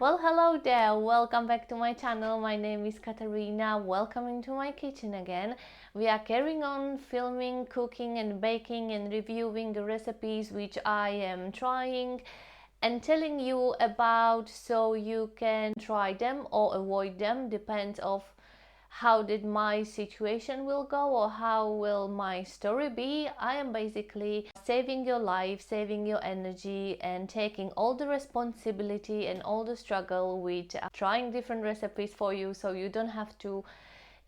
Well, hello there, welcome back to my channel. My name is Katarina. Welcome into my kitchen again. We are carrying on filming, cooking and baking and reviewing the recipes which I am trying and telling you about, so you can try them or avoid them, depends of how did my situation will go or how will my story be. I am basically saving your life, saving your energy and taking all the responsibility and all the struggle with trying different recipes for you, so you don't have to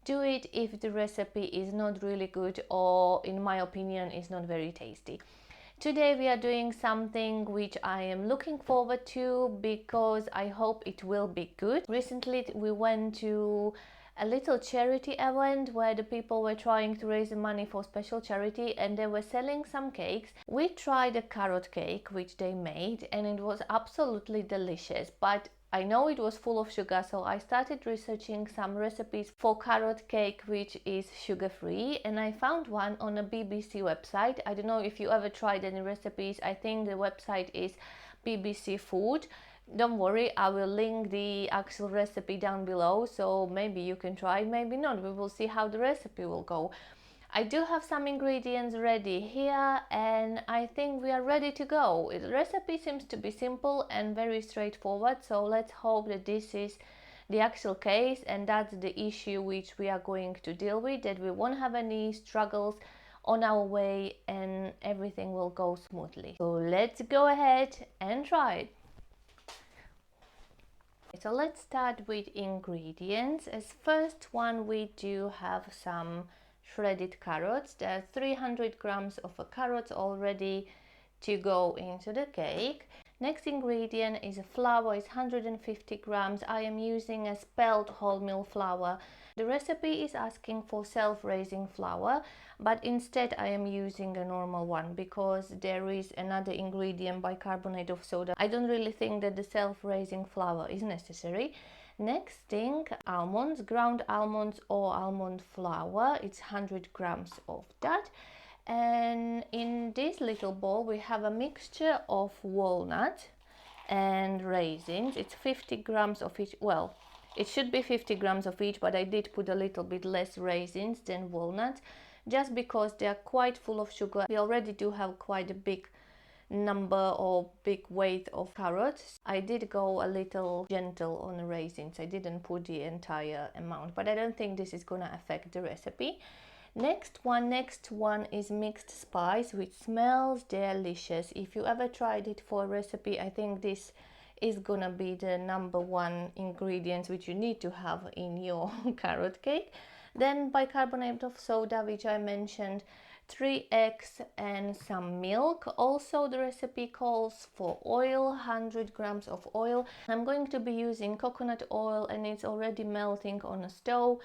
do it if the recipe is not really good or, in my opinion, is not very tasty. Today we are doing something which I am looking forward to because I hope it will be good. Recently we went to a little charity event where the people were trying to raise money for special charity and they were selling some cakes. We tried a carrot cake which they made and it was absolutely delicious, but I know it was full of sugar, so I started researching some recipes for carrot cake which is sugar free, and I found one on a BBC website. I don't know if you ever tried any recipes. I think the website is BBC Food. Don't worry, I will link the actual recipe down below, so maybe you can try it, maybe not. We will see how the recipe will go. I do have some ingredients ready here and I think we are ready to go. The recipe seems to be simple and very straightforward, so let's hope that this is the actual case and that's the issue which we are going to deal with, that we won't have any struggles on our way and everything will go smoothly. So let's go ahead and try it. So let's start with ingredients. As first one, we do have some shredded carrots. There are 300 grams of carrots already to go into the cake. Next ingredient is flour, is 150 grams. I am using a spelt wholemeal flour. The recipe is asking for self-raising flour, but instead I am using a normal one because there is another ingredient, bicarbonate of soda. I don't really think that the self-raising flour is necessary. Next thing, almonds, ground almonds or almond flour. It's 100 grams of that. And in this little bowl we have a mixture of walnut and raisins. It's 50 grams of each. Well, it should be 50 grams of each, but I did put a little bit less raisins than walnuts just because they are quite full of sugar. We already do have quite a big number or big weight of carrots. I did go a little gentle on the raisins. I didn't put the entire amount, but I don't think this is gonna affect the recipe. Next one is mixed spice, which smells delicious. If you ever tried it for a recipe, I think this is gonna be the number one ingredient which you need to have in your carrot cake. Then bicarbonate of soda, which I mentioned, 3 eggs and some milk. Also the recipe calls for oil, 100 grams of oil. I'm going to be using coconut oil and it's already melting on a stove,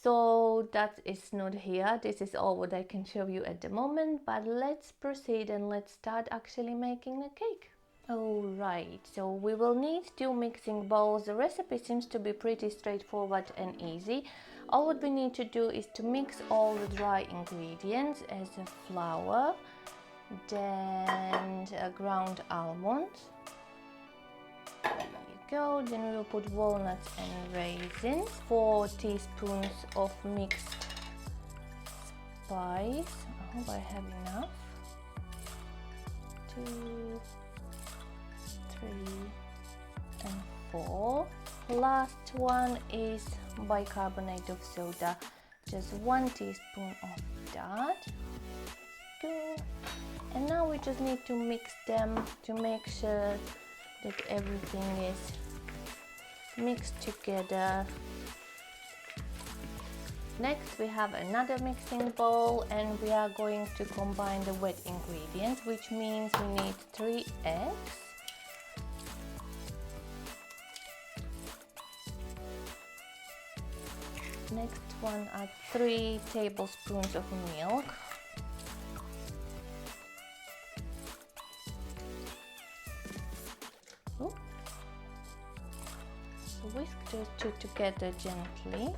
so that is not here. This is all what I can show you at the moment, but let's proceed and let's start actually making the cake. Alright, so we will need 2 mixing bowls. The recipe seems to be pretty straightforward and easy. All what we need to do is to mix all the dry ingredients as a flour, then ground almonds. There you go. Then we will put walnuts and raisins. 4 teaspoons of mixed spice. I hope I have enough. 2, 3 and 4. Last one is bicarbonate of soda, just 1 teaspoon of that. Good. And now we just need to mix them to make sure that everything is mixed together. Next we have another mixing bowl and we are going to combine the wet ingredients, which means we need 3 eggs. Next one are 3 tablespoons of milk. Ooh. Whisk those 2 together gently.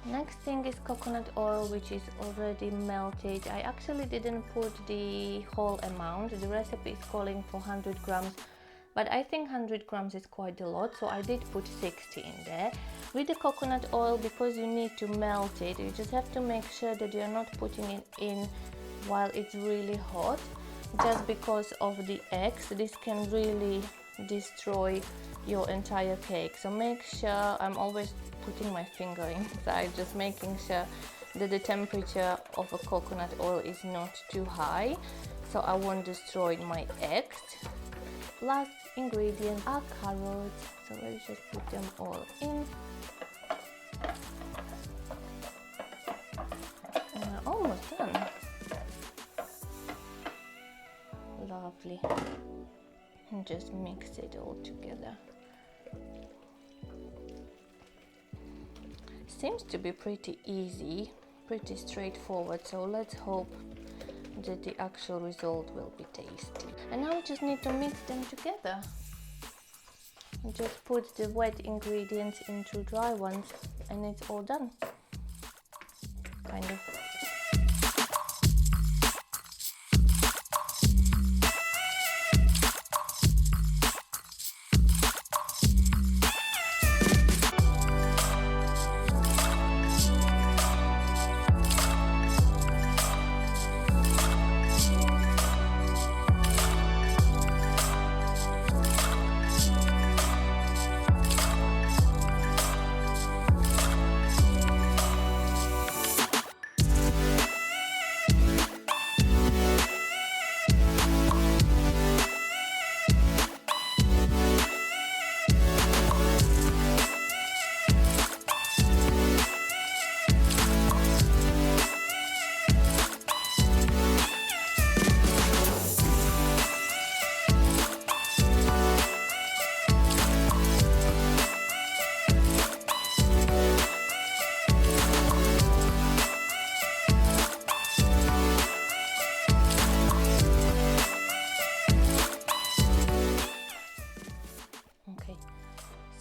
Next thing is coconut oil, which is already melted. I actually didn't put the whole amount. The recipe is calling for 100 grams, but I think 100 grams is quite a lot, so I did put 60 in there. With the coconut oil, because you need to melt it, you just have to make sure that you're not putting it in while it's really hot, just because of the eggs. This can really destroy your entire cake, so make sure, I'm always putting my finger inside, just making sure that the temperature of a coconut oil is not too high, so I won't destroy my eggs. Last ingredient are carrots, so let's just put them all in. Almost done. Lovely. And just mix it all together. Seems to be pretty easy, pretty straightforward, so let's hope that the actual result will be tasty. And now we just need to mix them together. Just put the wet ingredients into dry ones and it's all done. Kind of.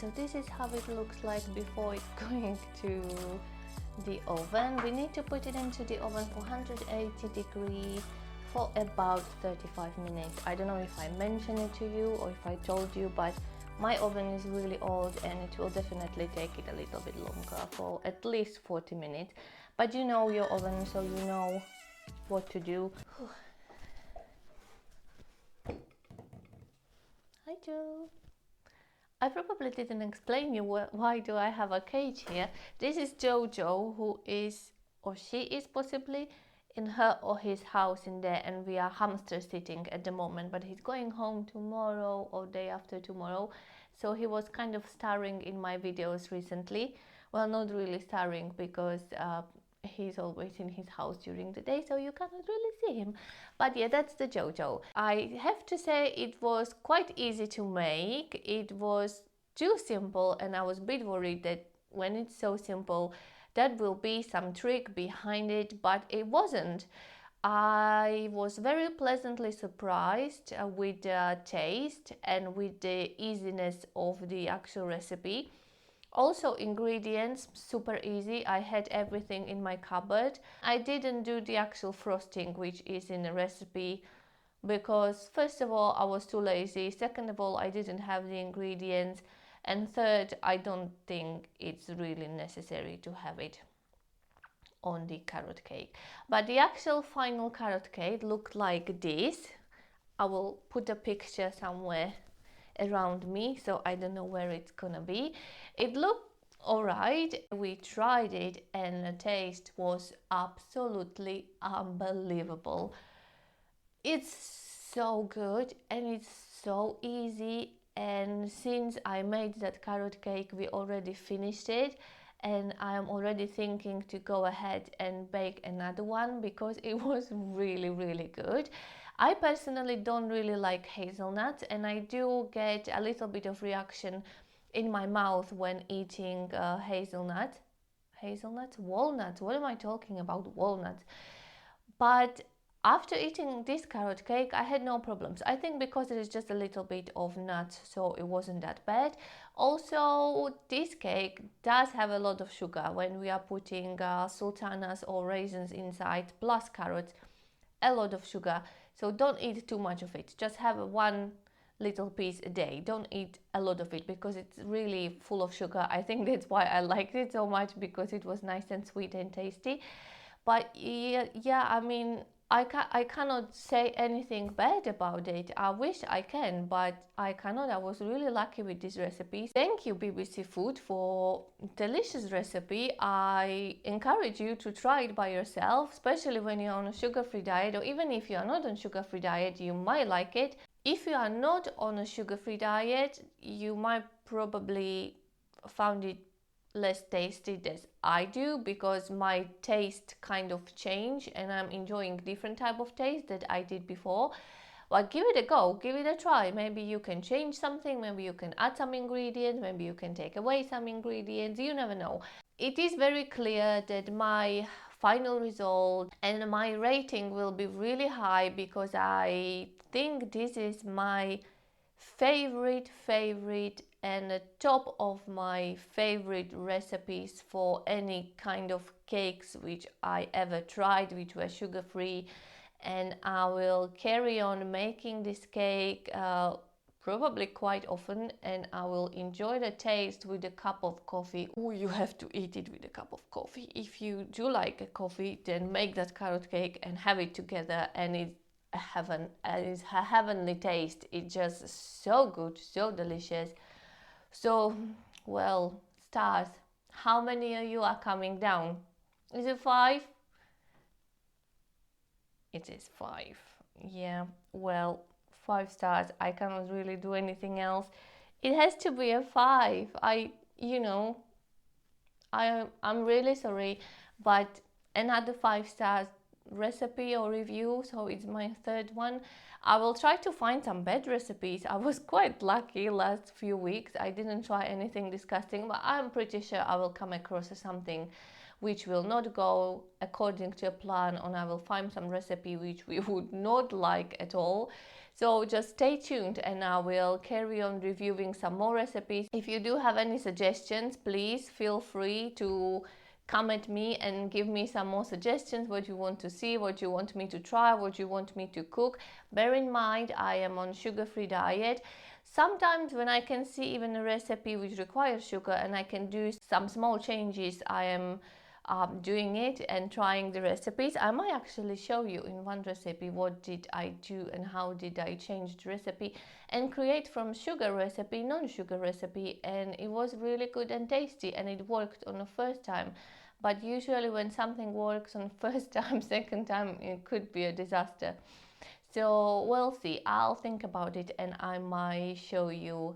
So this is how it looks like before it's going to the oven. We need to put it into the oven for 180 degrees for about 35 minutes. I don't know if I mentioned it to you or if I told you, but my oven is really old and it will definitely take it a little bit longer, for at least 40 minutes. But you know your oven, so you know what to do. Hi Joe. I probably didn't explain you why do I have a cage here. This is Jojo, who is, or she is possibly, in her or his house in there, and we are hamster sitting at the moment, but he's going home tomorrow or day after tomorrow, so he was kind of starring in my videos recently. Well, not really starring, because he's always in his house during the day, so you cannot really see him. But yeah, that's the Jojo. I have to say it was quite easy to make. It was too simple, and I was a bit worried that when it's so simple that will be some trick behind it, but it wasn't. I was very pleasantly surprised with the taste and with the easiness of the actual recipe. Also, ingredients, super easy. I had everything in my cupboard. I didn't do the actual frosting, which is in the recipe, because first of all, I was too lazy. Second of all, I didn't have the ingredients. And third, I don't think it's really necessary to have it on the carrot cake. But the actual final carrot cake looked like this. I will put a picture somewhere around me, so I don't know where it's gonna be. It looked alright. We tried it and the taste was absolutely unbelievable. It's so good and it's so easy, and since I made that carrot cake, we already finished it, and I'm already thinking to go ahead and bake another one because it was really good. I personally don't really like hazelnuts, and I do get a little bit of reaction in my mouth when eating walnuts, what am I talking about, walnuts? But After eating this carrot cake, I had no problems. I think because it is just a little bit of nuts, so it wasn't that bad. Also, this cake does have a lot of sugar when we are putting sultanas or raisins inside, plus carrots, a lot of sugar. So don't eat too much of it. Just have one little piece a day. Don't eat a lot of it because it's really full of sugar. I think that's why I liked it so much, because it was nice and sweet and tasty. But yeah, I mean, I cannot say anything bad about it. I wish I can, but I cannot. I was really lucky with this recipe. Thank you, BBC Food, for delicious recipe. I encourage you to try it by yourself, especially when you're on a sugar-free diet, or even if you are not on sugar-free diet, you might like it. If you are not on a sugar-free diet, you might probably found it less tasty as I do, because my taste kind of changed and I'm enjoying different type of taste that I did before. But give it a go, give it a try. Maybe you can change something, maybe you can add some ingredients, maybe you can take away some ingredients, you never know. It is very clear that my final result and my rating will be really high, because I think this is my favorite and the top of my favorite recipes for any kind of cakes which I ever tried, which were sugar free. And I will carry on making this cake probably quite often, and I will enjoy the taste with a cup of coffee. Oh, you have to eat it with a cup of coffee. If you do like a coffee, then make that carrot cake and have it together, and it's a heavenly taste. It's just so good, so delicious. So, well, stars, how many of you are coming down? Is it 5? It is 5. Yeah, well, 5 stars. I cannot really do anything else. It has to be a 5. You know, I'm really sorry, but another 5 stars recipe or review, so it's my third one. I will try to find some bad recipes. I was quite lucky last few weeks. I didn't try anything disgusting, but I'm pretty sure I will come across something which will not go according to a plan, and I will find some recipe which we would not like at all. So just stay tuned and I will carry on reviewing some more recipes. If you do have any suggestions, please feel free to come at me and give me some more suggestions, what you want to see, what you want me to try, what you want me to cook. Bear in mind, I am on sugar-free diet. Sometimes when I can see even a recipe which requires sugar and I can do some small changes, I am doing it and trying the recipes. I might actually show you in one recipe what did I do and how did I change the recipe and create from sugar recipe non-sugar recipe, and it was really good and tasty and it worked on the first time. But usually when something works on first time, second time it could be a disaster. So we'll see. I'll think about it and I might show you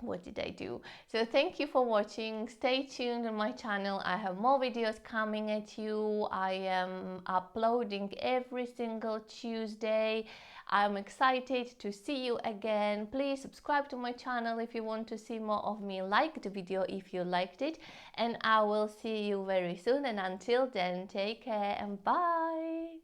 what did I do. So thank you for watching. Stay tuned on my channel. I have more videos coming at you. I am uploading every single Tuesday. I'm excited to see you again. Please subscribe to my channel if you want to see more of me. Like the video if you liked it, and I will see you very soon. And until then, take care and bye.